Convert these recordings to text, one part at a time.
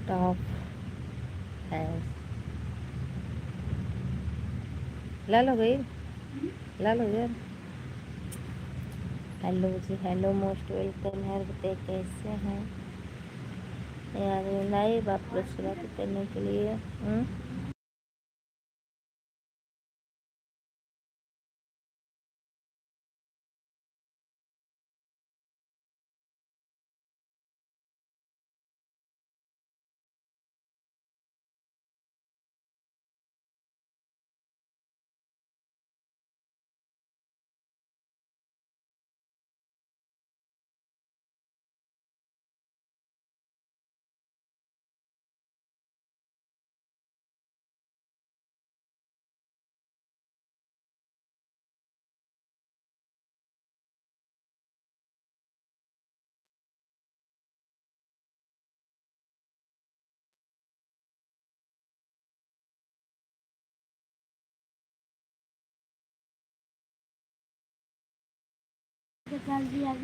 Top है। ला लो भाई, ला लो यार। हेलो जी, हेलो, मोस्ट वेलकम है। बताइए कैसे हैं यार? लाइव आप लोग स्वागत करने के लिए।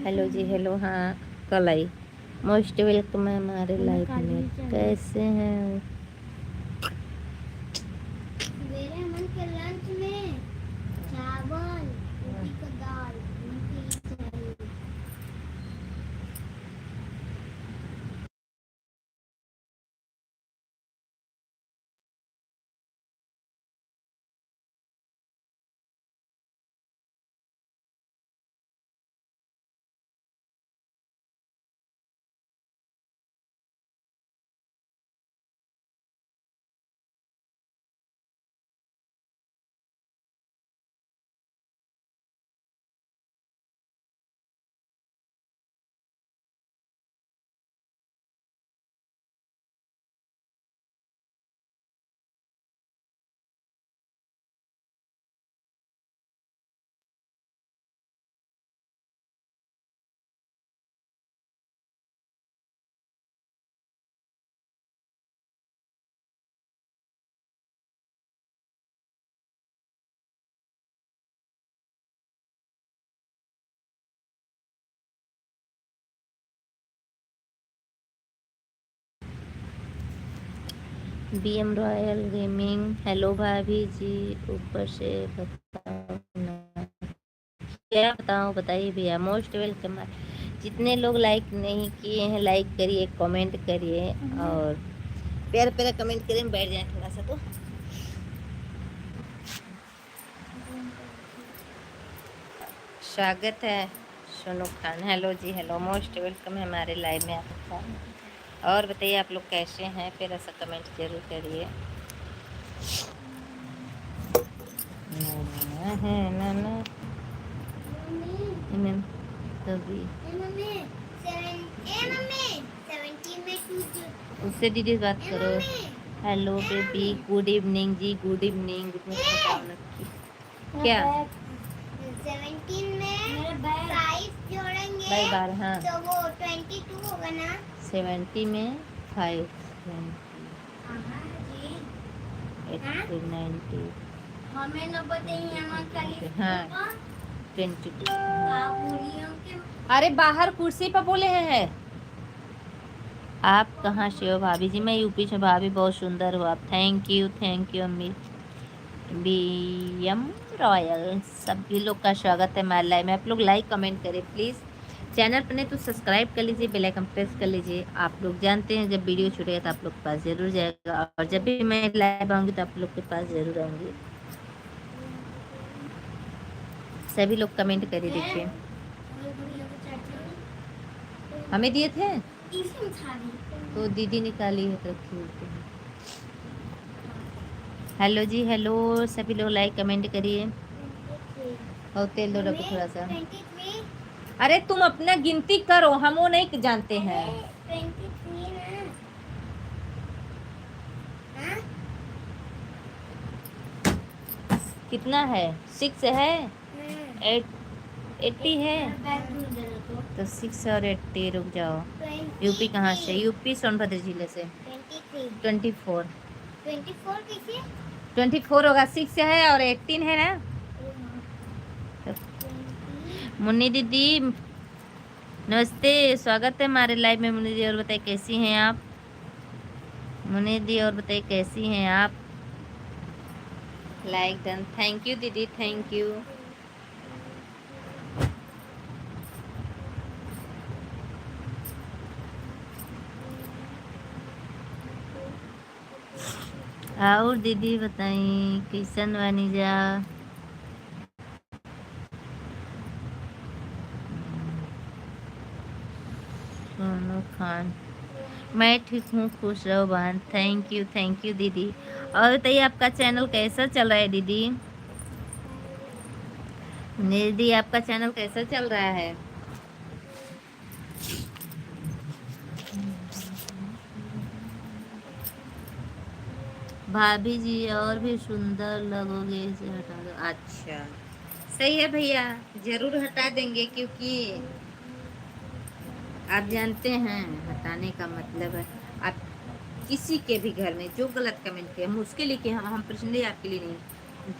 हेलो जी, हेलो। हाँ, कल आई। मोस्ट वेलकम है हमारे लाइव में। कैसे हैं? मेरे मन के लंच में चावल, रोटी का दाल, BM रॉयल गेमिंग। हेलो भाभी जी, ऊपर से बताओ ना, क्या बताऊँ? बताइए भैया। Most welcome. जितने लोग लाइक नहीं किए हैं, लाइक करिए, कमेंट करिए और प्यारा प्यारा कमेंट करें। बैठ जाए थोड़ा सा तो। स्वागत है सोनू खान। हेलो जी, हेलो, मोस्ट वेलकम है हमारे लाइव में आपका। और बताइए आप लोग कैसे हैं? फिर ऐसा कमेंट जरूर करिए। ना है ना ना तभी उससे दीदी बात करो। हेलो बेबी, गुड इवनिंग जी, गुड इवनिंग। क्या 17 में 5 जोड़ेंगे बाई बार? हाँ, तो वो 22 होगा ना। 70 में 5, 80, 90। हमें न बताइए। हाँ, 22। अरे बाहर कुर्सी पर बोले हैं। आप कहाँ से हो भाभी जी? मैं यूपी से। भाभी बहुत सुंदर हो आप। थैंक यू अम्मी। BM रॉयल, सभी लोग का स्वागत है हमारे लाइव में। आप लोग लाइक कमेंट करें प्लीज़। चैनल पर नहीं तो सब्सक्राइब कर लीजिए, बेल आइकन प्रेस कर लीजिए। आप लोग जानते हैं जब वीडियो छूटेगा तो आप लोग के पास ज़रूर जाएगा, और जब भी मैं लाइव आऊँगी तो आप लोग के पास ज़रूर आऊँगी। सभी लोग कमेंट करिए। देखिए, हमें दिए थे तो दीदी निकाली है तो रखी हुई है। हेलो जी, हेलो, सभी लोग लाइक कमेंट करिए। और तेल दो रखो थोड़ा सा। अरे तुम अपना गिनती करो, हम वो नहीं जानते हैं। कितना है? 6 है, 80 है तो 6 और 80। रुक जाओ। यूपी कहाँ से? यूपी सोनभद्र जिले से। 24। 24 होगा। 6 है और 18 है ना। मुन्नी दीदी नमस्ते, स्वागत है हमारे लाइव में। मुन्नी दीदी, और बताइए कैसी हैं आप? मुनीर दी और बताइए कैसी हैं आप। लाइक डन, थैंक यू दीदी, थैंक यू। और दीदी बताइए कैसन वानी जा। सोनू खान, मैं ठीक हूँ, खुश रहो बहन। थैंक यू दीदी। और बताइए आपका चैनल कैसा चल रहा है दीदी। दीदी आपका चैनल कैसा चल रहा है। भाभी जी और भी सुंदर लगोगे, इसे हटा दो। अच्छा सही है भैया, जरूर हटा देंगे, क्योंकि आप जानते हैं हटाने का मतलब है आप किसी के भी घर में जो गलत कमेंट किया, मुझके लिए कि हम पर्सनली आपके लिए नहीं,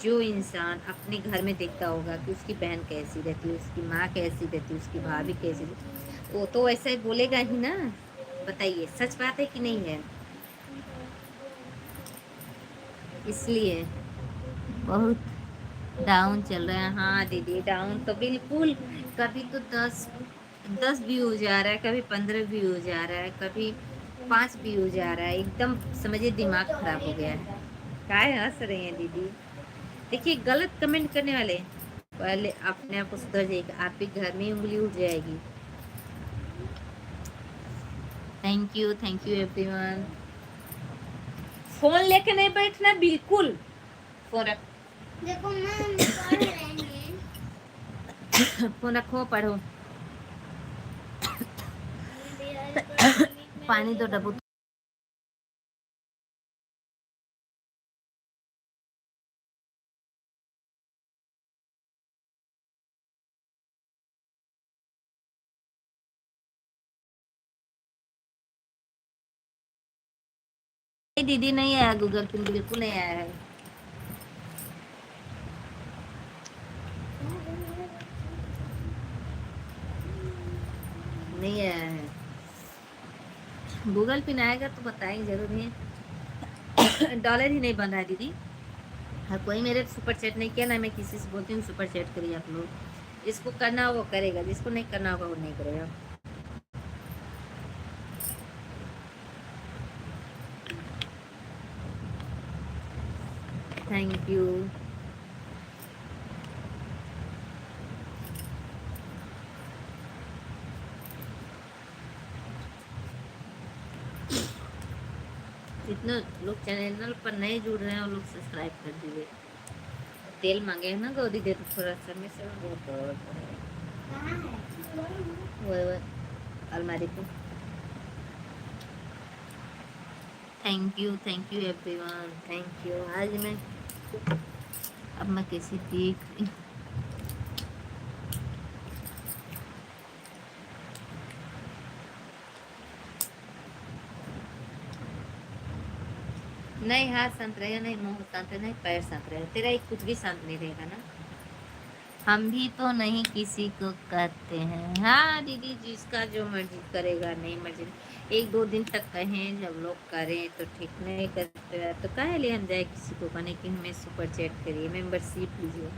जो इंसान अपने घर में देखता होगा कि उसकी बहन कैसी रहती है, उसकी माँ कैसी रहती है, उसकी भाभी कैसी रहती, वो तो ऐसा ही बोलेगा ही ना। बताइए सच बात है कि नहीं है। इसलिए बहुत डाउन चल रहा है। हाँ दीदी डाउन तो बिल्कुल, कभी तो 10 व्यू जा रहा है, कभी 15 व्यू जा रहा है, कभी 5 व्यू जा रहा है, एकदम समझिए दिमाग खराब हो गया है। काय हंस रहे हैं दीदी। देखिए गलत कमेंट करने वाले पहले अपने आप को सुधर जाएगा, आपके घर में उंगली उठ जाएगी। Thank you everyone. फोन लेके नहीं बैठना बिल्कुल, फोन रख। देखो मैम पढ़ रहे हैं। फोन रखो पढ़ो। पानी दो डब्बू। दीदी नहीं आया गूगल पिन, बिल्कुल नहीं आया है। नहीं आया है, गूगल पिन आएगा तो बताएंगे जरूर ही। डॉलर ही नहीं बन रहा है दीदी। हर कोई मेरे सुपर चैट नहीं किया ना, मैं किसी से बोलती हूँ सुपर चैट करिए आप लोग। जिसको करना हो वो करेगा, जिसको नहीं करना होगा वो नहीं करेगा। Thank you. जितने लोग चैनल पर नए जुड़ रहे हैं वो लोग सब्सक्राइब कर दीजिए। तेल मांगे हैं ना गौरी दे, तो थोड़ा सा में से वो अलमारी पे। Thank you everyone, thank you. आज मैं अब मैं कैसी देख रही। नहीं हाथ शांत रहेगा, नहीं मुंह शांत रहेगा, नहीं पैर शांत रहेगा, तेरा एक कुछ भी शांत नहीं रहेगा ना। हम भी तो नहीं किसी को कहते हैं। हाँ दीदी जिसका जो मर्जी करेगा, नहीं मर्जी एक दो दिन तक कहें, जब लोग करें तो ठीक, नहीं करते हैं तो कहे लिए हम जाए किसी को कहने कि हमें सुपर चैट करिए, मेंबरशिप लीजिए।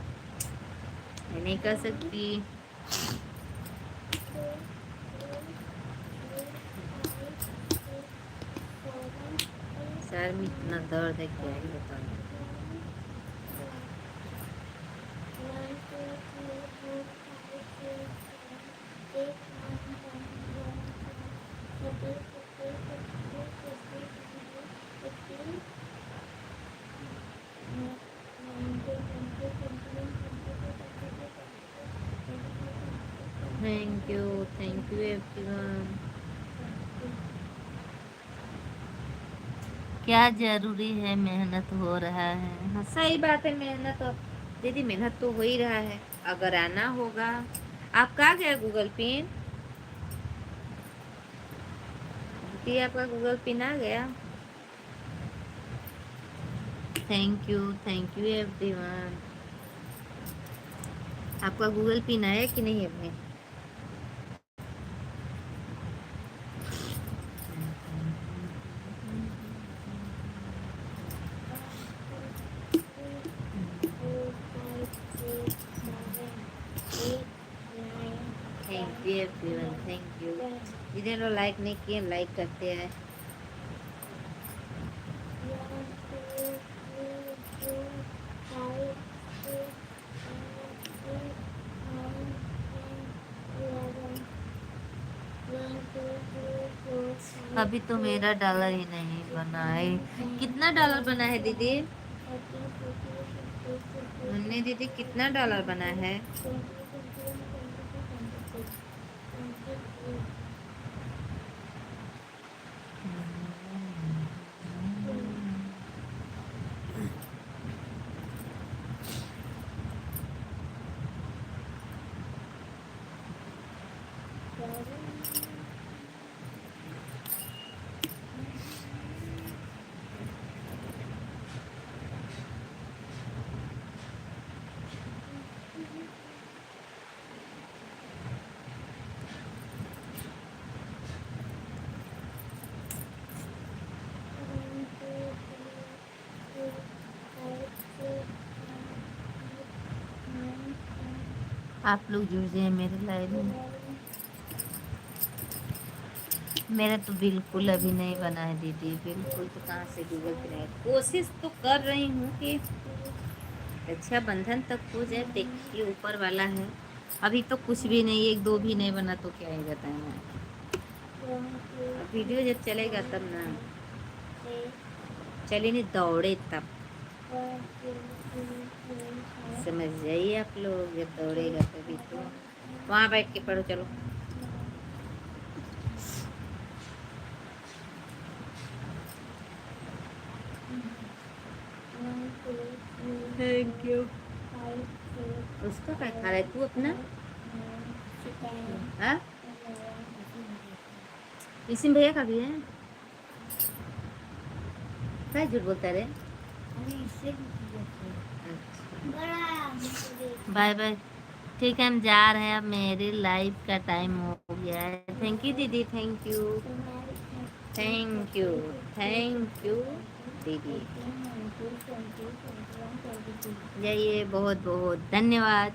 मैं नहीं कर सकती। सर में इतना दर्द है क्या ही बताऊं। Thank you everyone. क्या जरूरी है, मेहनत हो रहा है। हाँ सही बात है, मेहनत तो दीदी मेहनत तो हो ही रहा है। अगर आना होगा। आप कहाँ गया गूगल पिन दीदी, आपका गूगल पिन आ गया। Thank you everyone. आपका गूगल पिन आया कि नहीं अभी। Happy everyone, thank you. जिन्हें लोग लाइक नहीं किए लाइक करते हैं। अभी तो मेरा डॉलर ही नहीं बना है। कितना डॉलर बना है दीदी? मुन्नी दीदी कितना डॉलर बना है? आप लोग जुड़ जाए मेरे लाइव में। मेरा तो बिल्कुल अभी नहीं बना है दीदी, बिल्कुल तो कहाँ से गूगल पे नहीं। कोशिश तो कर रही हूँ कि रक्षाबंधन तक हो जाए, देखिए ऊपर वाला है। अभी तो कुछ भी नहीं, एक दो भी नहीं बना तो क्या ही बताएं ना। वीडियो जब चलेगा तब ना, चले नहीं दौड़े तब समझ जाइए आप लोग, जब दौड़ेगा तभी तो। वहाँ बैठ के पढ़ो, चलो। Thank you. उसका क्या खा रहा है तू अपना? हाँ, इसी में भैया का भी है। क्या झूठ बोलता रे? बाय बाय, ठीक है हम जा रहे हैं, अब मेरे लाइव का टाइम हो गया है। थैंक यू दीदी, thank you, thank you, thank you दीदी। जाइए, बहुत बहुत धन्यवाद।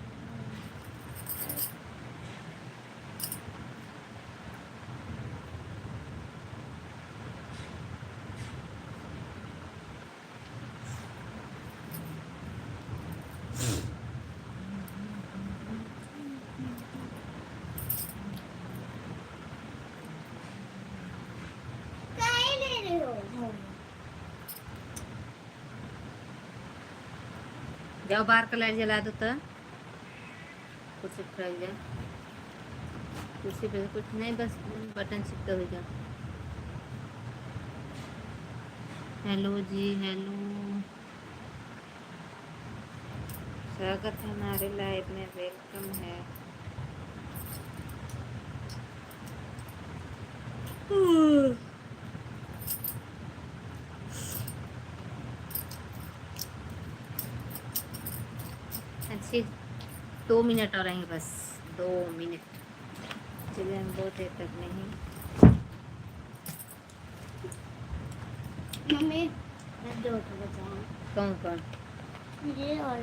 जाओ बाहर का लाइट जला दो तो कुर्सी पर रख जाए। कुर्सी पे कुछ नहीं, बस बटन चिपका हो जाए। हेलो जी, हेलो, स्वागत है हमारे लाइव में, वेलकम है। अच्छी 2 मिनट और रहेंगे, बस 2 मिनट। चलिए हम बहुत देर तक नहीं। मम्मी कौन कौन? ये और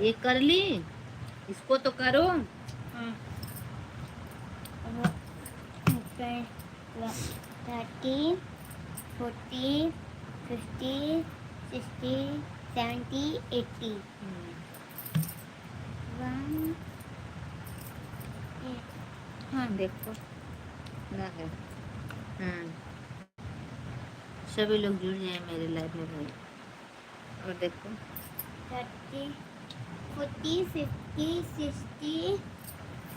ये कर ली, इसको तो करो। हाँ। 30, 40, 50, 60, 70, 80। 1, हाँ देखो ना है। सभी लोग जुड़ जाए मेरे लाइफ में भाई। और देखो 30, 40, 50, 60,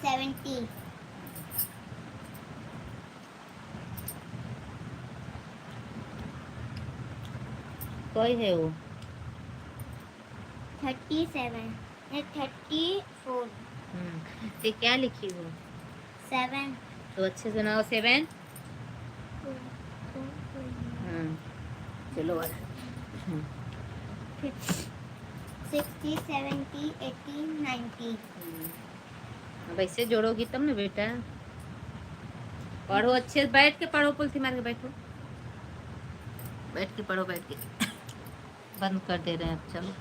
70। कोई है वो? 37, 34। तो क्या लिखी हो? 7। तो अच्छे सुनाओ 7। चलो 60, 70, 80, 90। अब ऐसे जोड़ोगी तब ना बेटा। पढ़ो अच्छे से, बैठ के पढ़ो, पुलसी मार के बैठो, बैठ के पढ़ो, बैठ के। बंद कर दे रहे हैं, चलो।